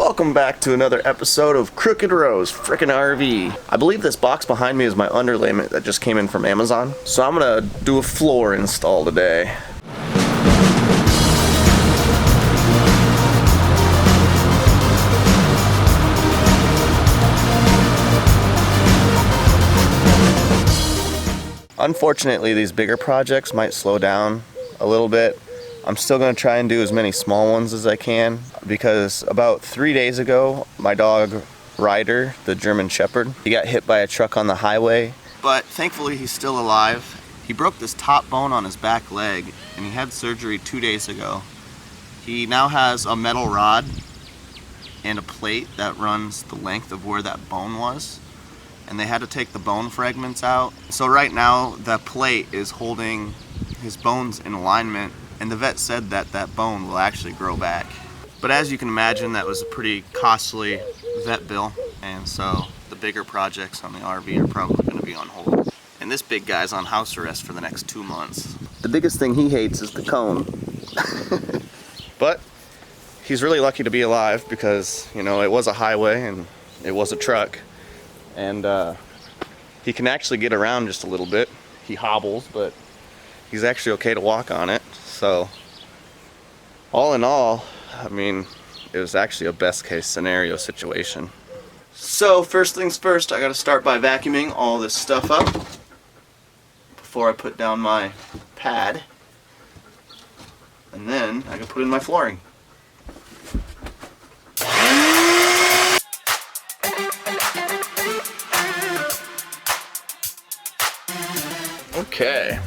Welcome back to another episode of Crooked Rose Frickin' RV. I believe this box behind me is my underlayment that just came in from Amazon. So I'm gonna do a floor install today. Unfortunately, these bigger projects might slow down a little bit. I'm still going to try and do as many small ones as I can because about 3 days ago, my dog Ryder, the German Shepherd, he got hit by a truck on the highway. But thankfully he's still alive. He broke this top bone on his back leg and he had surgery 2 days ago. He now has a metal rod and a plate that runs the length of where that bone was. And they had to take the bone fragments out. So right now the plate is holding his bones in alignment, and the vet said that that bone will actually grow back. But as you can imagine, that was a pretty costly vet bill, and so the bigger projects on the RV are probably going to be on hold. And this big guy's on house arrest for the next 2 months. The biggest thing he hates is the cone. But he's really lucky to be alive because, you know, it was a highway and it was a truck. And he can actually get around just a little bit. He hobbles, but he's actually okay to walk on it. So all in all, I mean, it was actually a best case scenario situation. So first things first, I gotta start by vacuuming all this stuff up before I put down my pad. And then I can put in my flooring. Okay,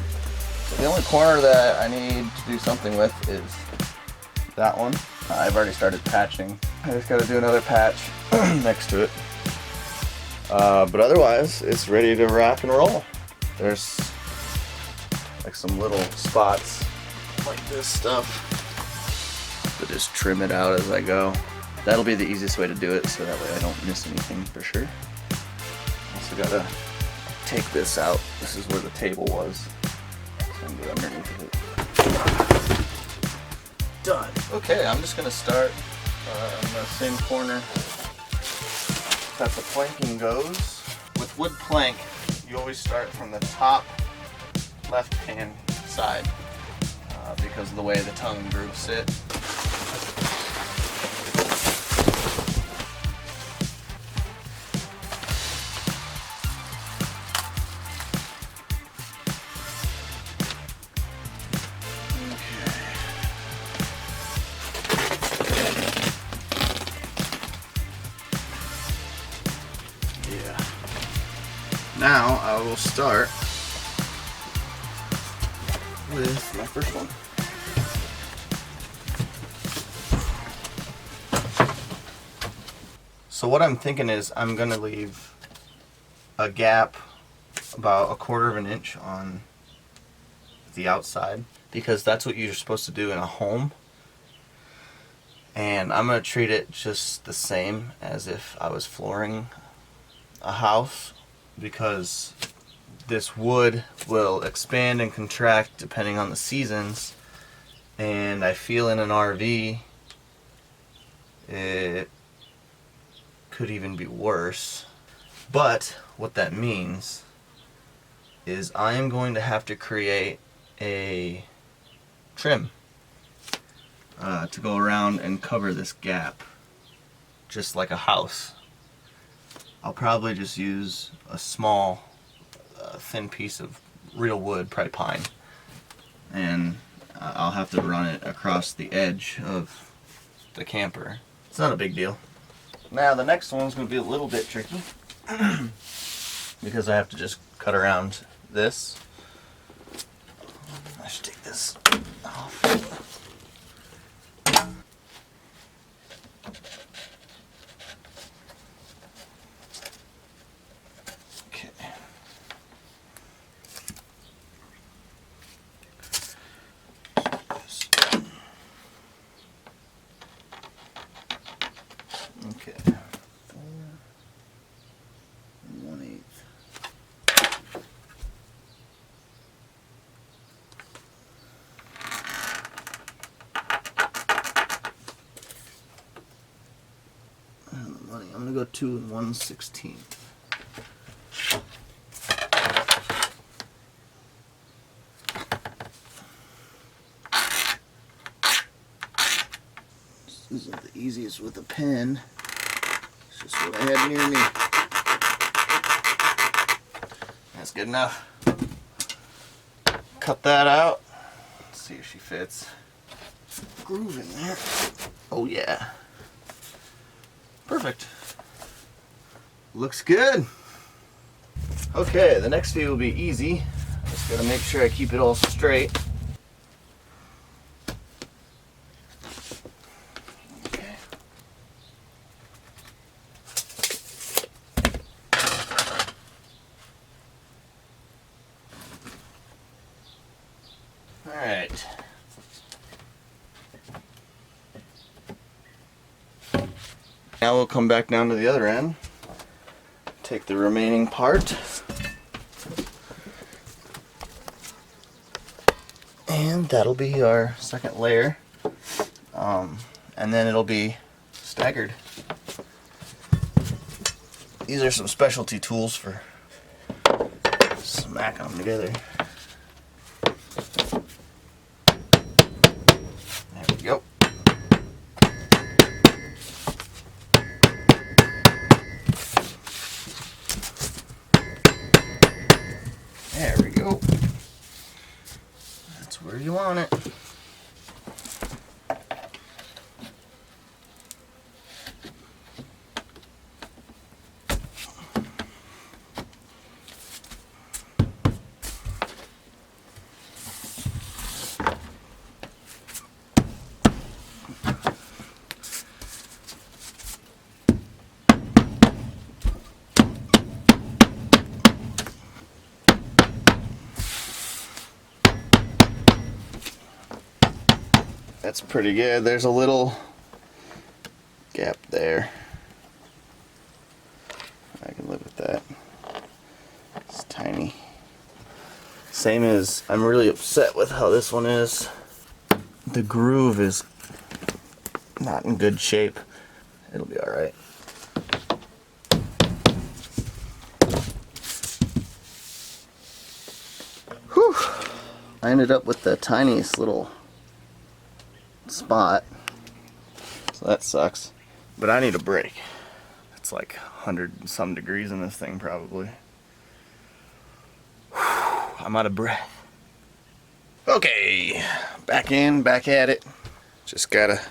so the only corner that I need to do something with is that one. I've already started patching. I just got to do another patch next to it. But otherwise, it's ready to rock and roll. There's like some little spots like this stuff, but just trim it out as I go. That'll be the easiest way to do it, so that way I don't miss anything for sure. Also gotta take this out. This is where the table was. So I can get underneath of it. Done. Okay, I'm just gonna start on the same corner that the planking goes. With wood plank, you always start from the top left-hand side because of the way the tongue and grooves sit. Now I will start with my first one. So what I'm thinking is I'm going to leave a gap about 1/4 of an inch on the outside because that's what you're supposed to do in a home. And I'm going to treat it just the same as if I was flooring a house, because this wood will expand and contract depending on the seasons, and I feel in an RV it could even be worse. But what that means is I am going to have to create a trim to go around and cover this gap just like a house. I'll probably just use a small, thin piece of real wood, probably pine, and I'll have to run it across the edge of the camper. It's not a big deal. Now the next one's going to be a little bit tricky because I have to just cut around this. I should take this off. Okay. 4 1/8. money. I'm gonna go 2 1/16. This isn't the easiest with a pen. It's just what I had near me. That's good enough. Cut that out. Let's see if she fits. Groove in there. Oh yeah. Perfect. Looks good. Okay, the next few will be easy. Just gotta make sure I keep it all straight. Okay. All right. Now we'll come back down to the other end, take the remaining part, and that'll be our second layer, and then it'll be staggered. These are some specialty tools for smacking them together. There we go. There we go. That's where you want it. That's pretty good. There's a little gap there. I can live with that. It's tiny. Same as, I'm really upset with how this one is. The groove is not in good shape. It'll be alright. Whew! I ended up with the tiniest little spot, so that sucks, but I need a break. It's like 100 and some degrees in this thing probably. Whew, I'm out of breath. Okay, back in, back at it. Just gotta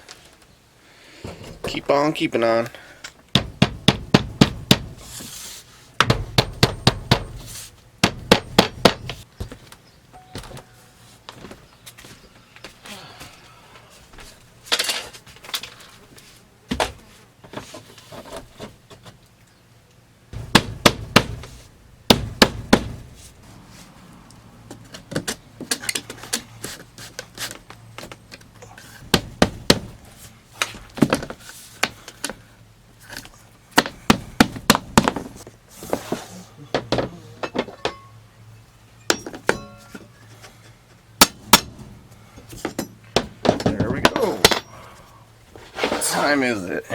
keep on keeping on. Time is it?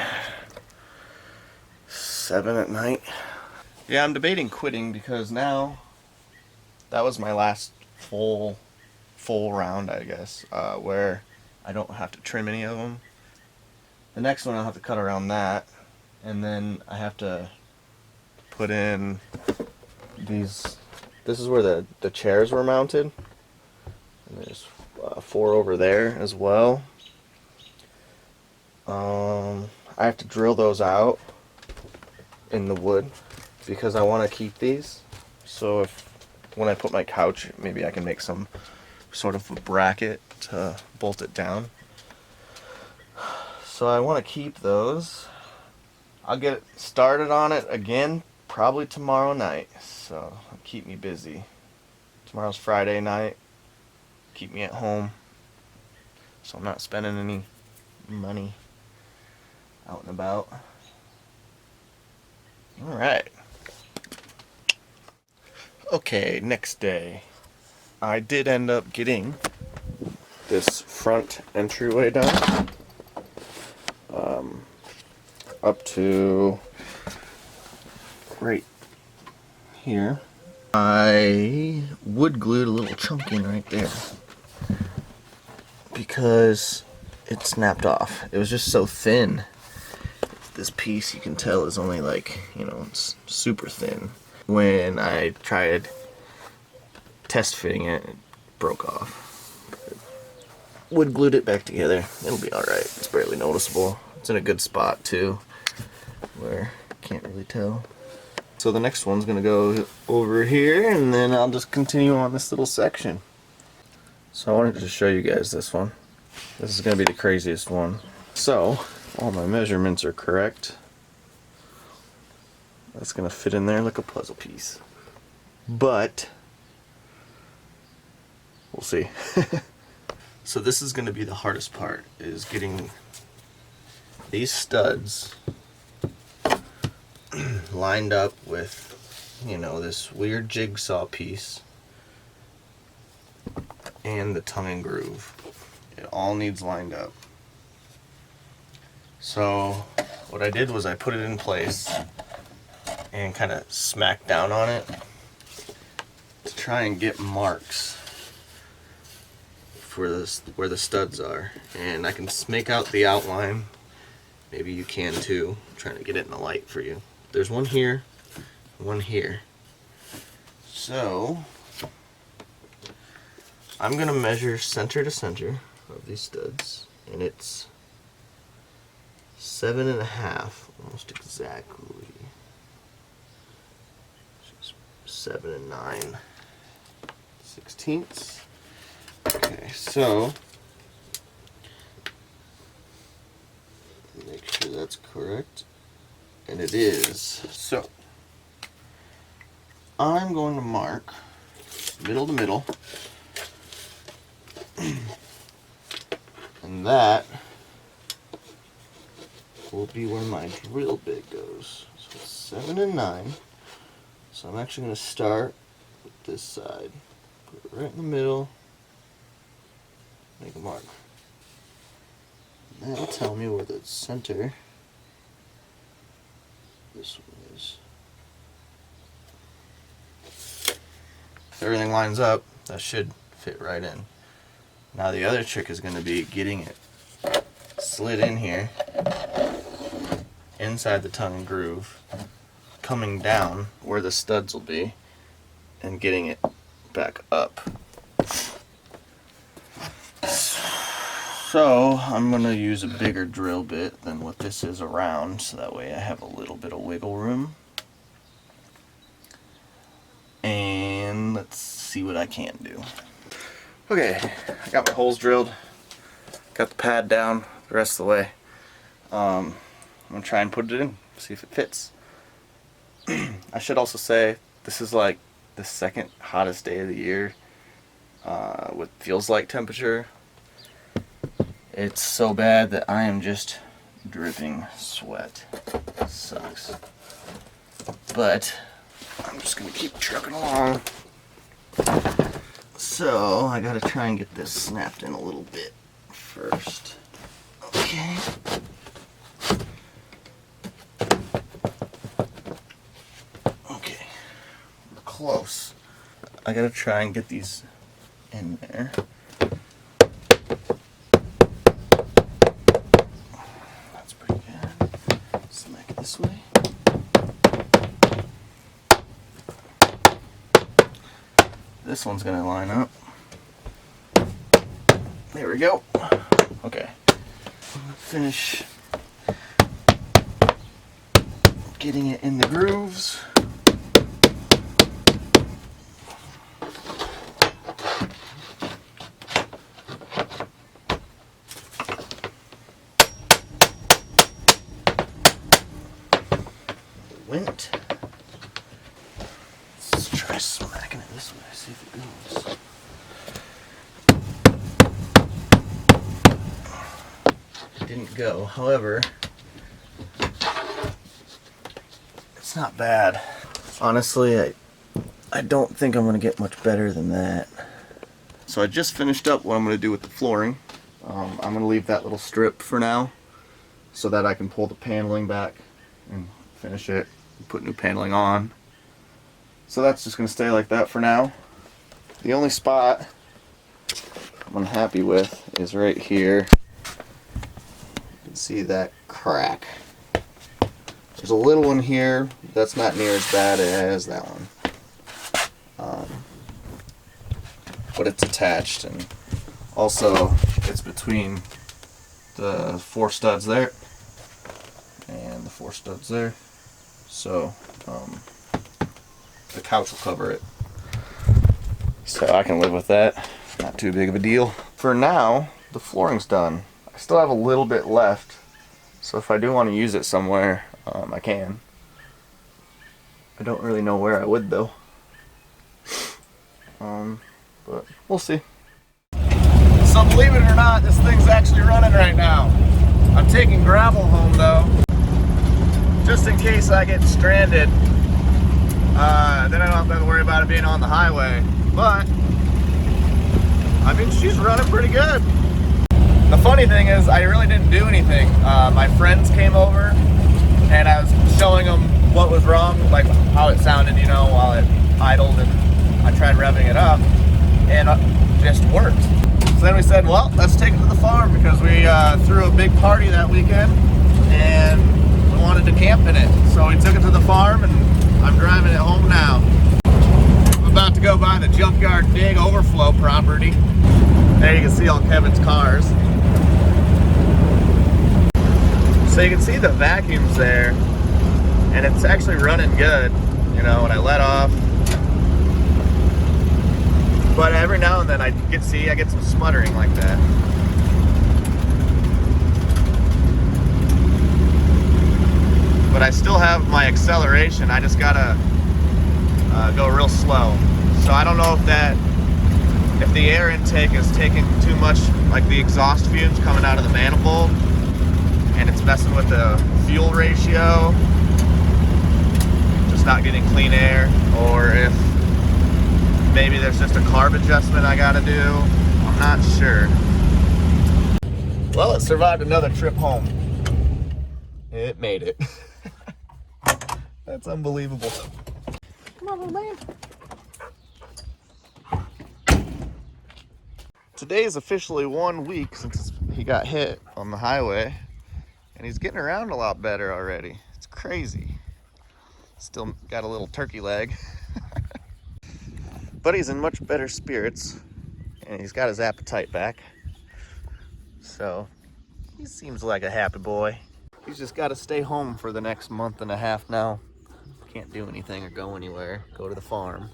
7 at night. Yeah, I'm debating quitting because now that was my last full round, I guess, where I don't have to trim any of them. The next one I'll have to cut around that, and then I have to put in these. This is where the chairs were mounted, and there's 4 over there as well. I have to drill those out in the wood because I want to keep these. So when I put my couch, maybe I can make some sort of a bracket to bolt it down. So I want to keep those. I'll get started on it again probably tomorrow night. So it'll keep me busy. Tomorrow's Friday night. Keep me at home. So I'm not spending any money out and about. Alright. Okay, next day. I did end up getting this front entryway done. up to right here. I wood glued a little chunk in right there because it snapped off. It was just so thin. This piece, you can tell, is only like, you know, it's super thin. When I tried test fitting it, it broke off. Wood glued it back together. It'll be alright. It's barely noticeable. It's in a good spot too, where you can't really tell. So the next one's gonna go over here, and then I'll just continue on this little section. So I wanted to show you guys this one. This is gonna be the craziest one. So all my measurements are correct. That's gonna fit in there like a puzzle piece. But we'll see. So this is gonna be the hardest part, is getting these studs lined up with, you know, this weird jigsaw piece and the tongue and groove. It all needs lined up. So what I did was I put it in place and kind of smacked down on it to try and get marks for this, where the studs are. And I can make out the outline. Maybe you can too. I'm trying to get it in the light for you. There's one here, one here. So I'm gonna measure center to center of these studs, and it's 7.5, almost exactly. 7 9/16. Okay, so make sure that's correct, and it is. So I'm going to mark middle to middle, and that will be where my drill bit goes. So it's 7 and 9. So I'm actually going to start with this side, put it right in the middle, make a mark. And that'll tell me where the center, this one is. If everything lines up, that should fit right in. Now the other trick is going to be getting it slid in here, inside the tongue and groove, coming down where the studs will be, and getting it back up. So I'm going to use a bigger drill bit than what this is around, so that way I have a little bit of wiggle room. And let's see what I can do. Okay, I got my holes drilled, got the pad down the rest of the way. I'm going to try and put it in, see if it fits. I should also say, this is like the second hottest day of the year, what feels like temperature. It's so bad that I am just dripping sweat. It sucks. But I'm just going to keep trucking along. So I got to try and get this snapped in a little bit first. Okay. Okay. We're close. I got to try and get these in there. This way. This one's gonna line up. There we go. Okay. I'm gonna finish getting it in the grooves. Went. Let's try smacking it this way, see if it goes. It didn't go, however, it's not bad. Honestly, I don't think I'm going to get much better than that. So I just finished up what I'm going to do with the flooring. I'm going to leave that little strip for now, so that I can pull the paneling back and finish it and put new paneling on. So that's just going to stay like that for now. The only spot I'm unhappy with is right here. You can see that crack. There's a little one here that's not near as bad as that one. But it's attached, and also it's between the 4 studs there and the 4 studs there. So the couch will cover it. So I can live with that. Not too big of a deal. For now, the flooring's done. I still have a little bit left, so if I do want to use it somewhere, I can. I don't really know where I would though. But we'll see. So believe it or not, this thing's actually running right now. I'm taking gravel home though, just in case I get stranded. Then I don't have to worry about it being on the highway. But I mean, she's running pretty good. The funny thing is, I really didn't do anything. My friends came over, and I was showing them what was wrong, like how it sounded, you know, while it idled, and I tried revving it up, and it just worked. So then we said, well, let's take it to the farm, because we threw a big party that weekend, and we wanted to camp in it. So we took it to the farm, and I'm driving it home now. I'm about to go by the Junkyard Dig overflow property. There you can see all Kevin's cars. So you can see the vacuums there, and it's actually running good, you know, when I let off. But every now and then I get some sputtering like that. But I still have my acceleration. I just gotta go real slow. So I don't know if the air intake is taking too much, like the exhaust fumes coming out of the manifold, and it's messing with the fuel ratio, just not getting clean air, or if maybe there's just a carb adjustment I gotta do. I'm not sure. Well, it survived another trip home. It made it. That's unbelievable. Come on, little man. Today is officially 1 week since he got hit on the highway, and he's getting around a lot better already. It's crazy. Still got a little turkey leg. But he's in much better spirits, and he's got his appetite back. So he seems like a happy boy. He's just got to stay home for the next month and a half now. Can't do anything or go anywhere, go to the farm.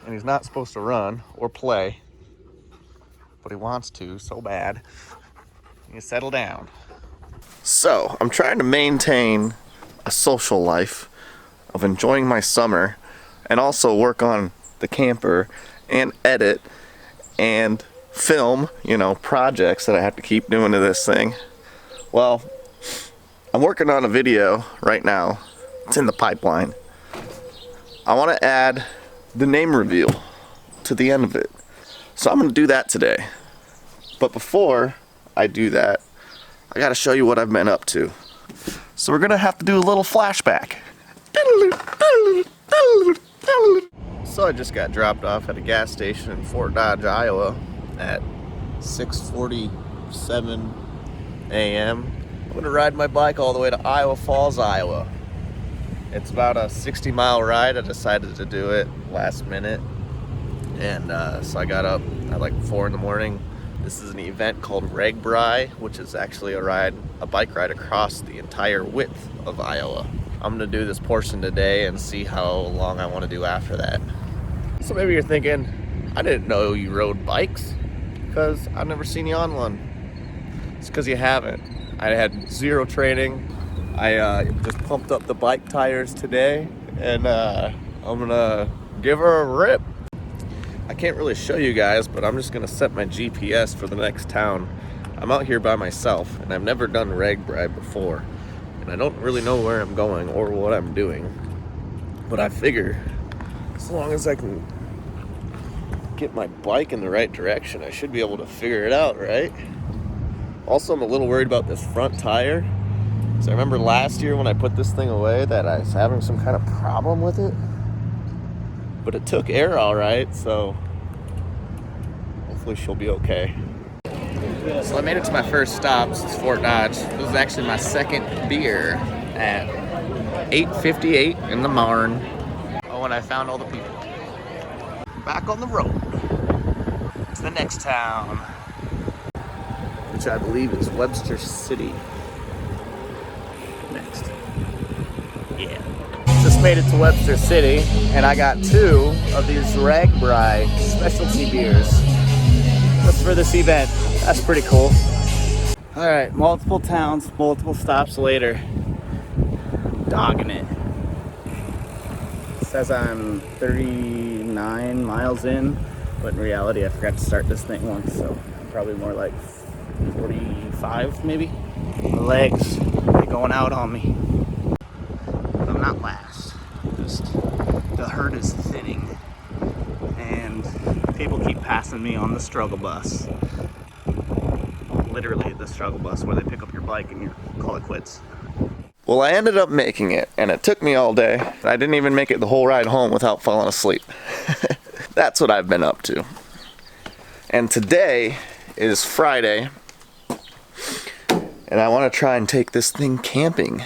And he's not supposed to run or play, but he wants to so bad. He can settle down. So I'm trying to maintain a social life of enjoying my summer, and also work on the camper and edit and film, you know, projects that I have to keep doing to this thing. Well, I'm working on a video right now. It's in the pipeline. I want to add the name reveal to the end of it. So I'm going to do that today. But before I do that, I got to show you what I've been up to. So we're going to have to do a little flashback. So I just got dropped off at a gas station in Fort Dodge, Iowa at 6:47 a.m. I'm gonna ride my bike all the way to Iowa Falls, Iowa. It's about a 60-mile ride. I decided to do it last minute. And so I got up at like 4 in the morning. This is an event called RAGBRAI, which is actually a bike ride across the entire width of Iowa. I'm gonna do this portion today and see how long I want to do after that. So maybe you're thinking, I didn't know you rode bikes, because I've never seen you on one. It's because you haven't. I had zero training. I just pumped up the bike tires today, and I'm gonna give her a rip. I can't really show you guys, but I'm just gonna set my GPS for the next town. I'm out here by myself, and I've never done RAGBRAI before, and I don't really know where I'm going or what I'm doing. But I figure, as long as I can get my bike in the right direction, I should be able to figure it out, right? Also, I'm a little worried about this front tire. So I remember last year when I put this thing away that I was having some kind of problem with it. But it took air all right, so hopefully she'll be okay. So I made it to my first stop. It's Fort Dodge. This was actually my second beer at 8:58 in the morning. Oh, and I found all the people. Back on the road to the next town, which I believe is Webster City. Next. Yeah. Just made it to Webster City, and I got 2 of these RAGBRAI specialty beers just for this event. That's pretty cool. All right, multiple towns, multiple stops later. Dogging it. It says I'm 39 miles in, but in reality I forgot to start this thing once, so I'm probably more like 45 maybe. My legs are going out on me. But I'm not last. Just the herd is thinning, and people keep passing me on the struggle bus. Literally the struggle bus where they pick up your bike and you call it quits. Well, I ended up making it, and it took me all day. I didn't even make it the whole ride home without falling asleep. That's what I've been up to. And today is Friday, and I want to try and take this thing camping.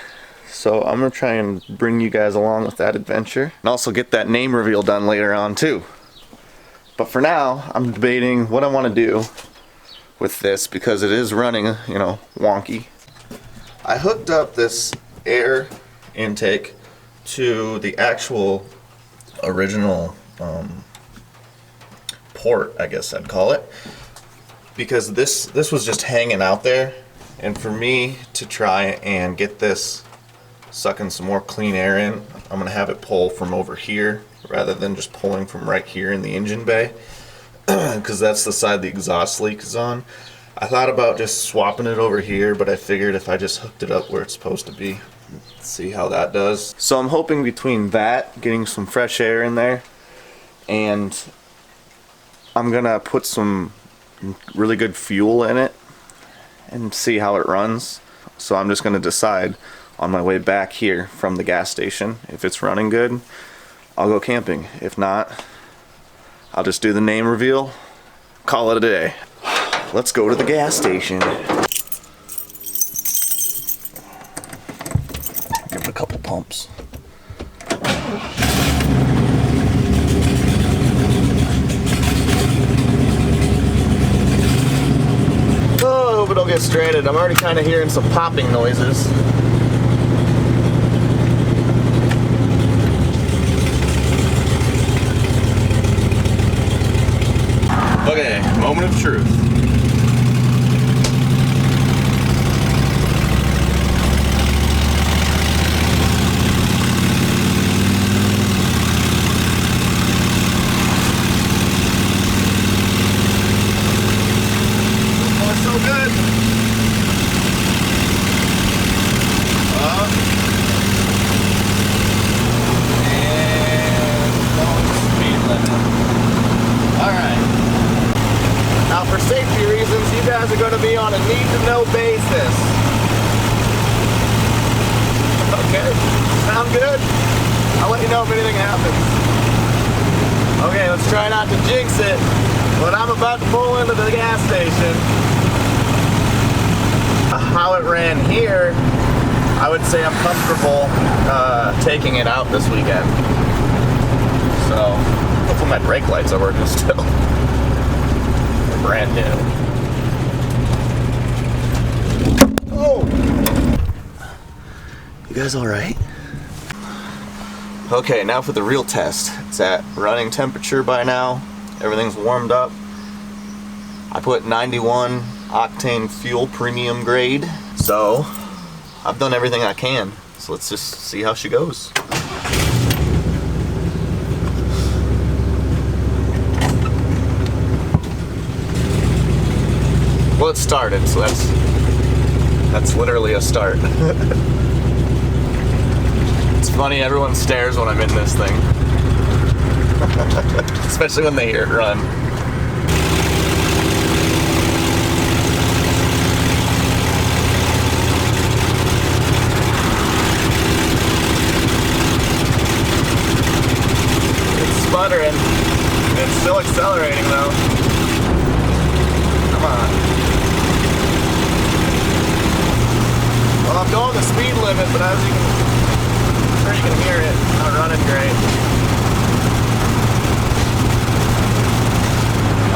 So I'm going to try and bring you guys along with that adventure, and also get that name reveal done later on too. But for now, I'm debating what I want to do with this because it is running, you know, wonky. I hooked up this air intake to the actual original port, I guess I'd call it, because this was just hanging out there, and for me to try and get this sucking some more clean air in, I'm gonna have it pull from over here rather than just pulling from right here in the engine bay, because that's the side the exhaust leak is on. I thought about just swapping it over here, but I figured if I just hooked it up where it's supposed to be, let's see how that does. So I'm hoping between that, getting some fresh air in there, and I'm gonna put some really good fuel in it and see how it runs. So I'm just gonna decide on my way back here from the gas station. If it's running good, I'll go camping. If not, I'll just do the name reveal, call it a day. Let's go to the gas station. Give it a couple pumps. Oh, I hope it don't get stranded. I'm already kind of hearing some popping noises. Okay, moment of truth. So good. And going speed limit. Alright. Now for safety reasons, you guys are going to be on a need-to-know basis. Okay, sound good? I'll let you know if anything happens. Okay, let's try not to jinx it. When I'm about to pull into the gas station, how it ran here, I would say I'm comfortable taking it out this weekend. So, hopefully my brake lights are working still. They're brand new. Oh! You guys alright? Okay, now for the real test. It's at running temperature by now. Everything's warmed up. I put 91 octane fuel premium grade. So, I've done everything I can. So let's just see how she goes. Well, it started, so that's literally a start. It's funny, everyone stares when I'm in this thing. Especially when they hear it run. Still accelerating though. Come on. Well, I'm going the speed limit, but as you can, I'm sure you can hear it. Not running great.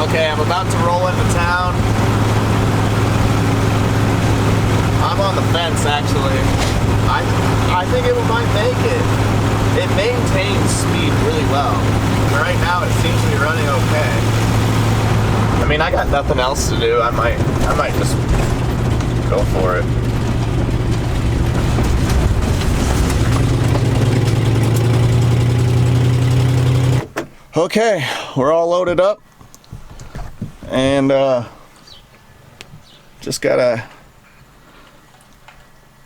Okay, I'm about to roll into town. I'm on the fence actually. I think it might make it. It maintains speed really well. Right now it seems to be running okay. I mean, I got nothing else to do. I might just go for it. Okay, we're all loaded up and just gotta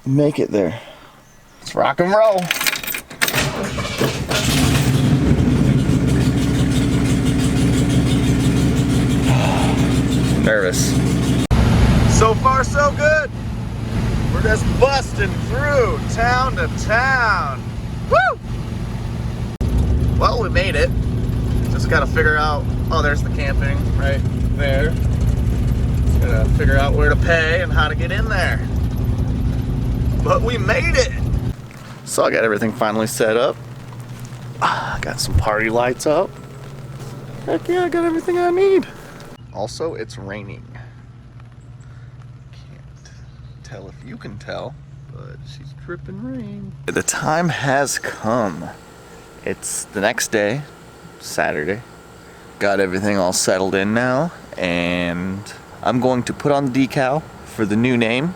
make it there. Let's rock and roll. Nervous. So far so good. We're just busting through town to town. Woo! Well, we made it. Just gotta figure out, oh, there's the camping right there. Just gotta figure out where to pay and how to get in there. But we made it. So I got everything finally set up. Got some party lights up. Heck yeah, I got everything I need. Also, it's raining. Can't tell if you can tell, but she's dripping rain. The time has come. It's the next day, Saturday. Got everything all settled in now, and I'm going to put on the decal for the new name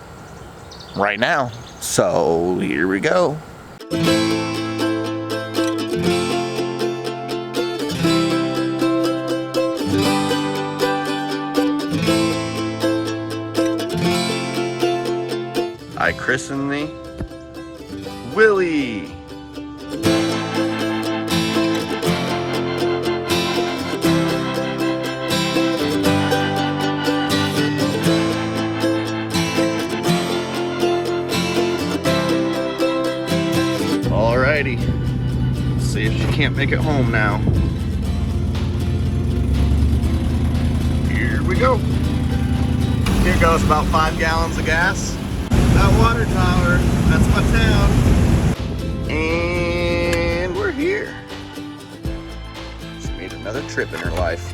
right now. So here we go. I christen thee, Willie. Alrighty, let's see if she can't make it home now. Here we go. Here goes about 5 gallons of gas. That water tower, that's my town. And we're here. She made another trip in her life.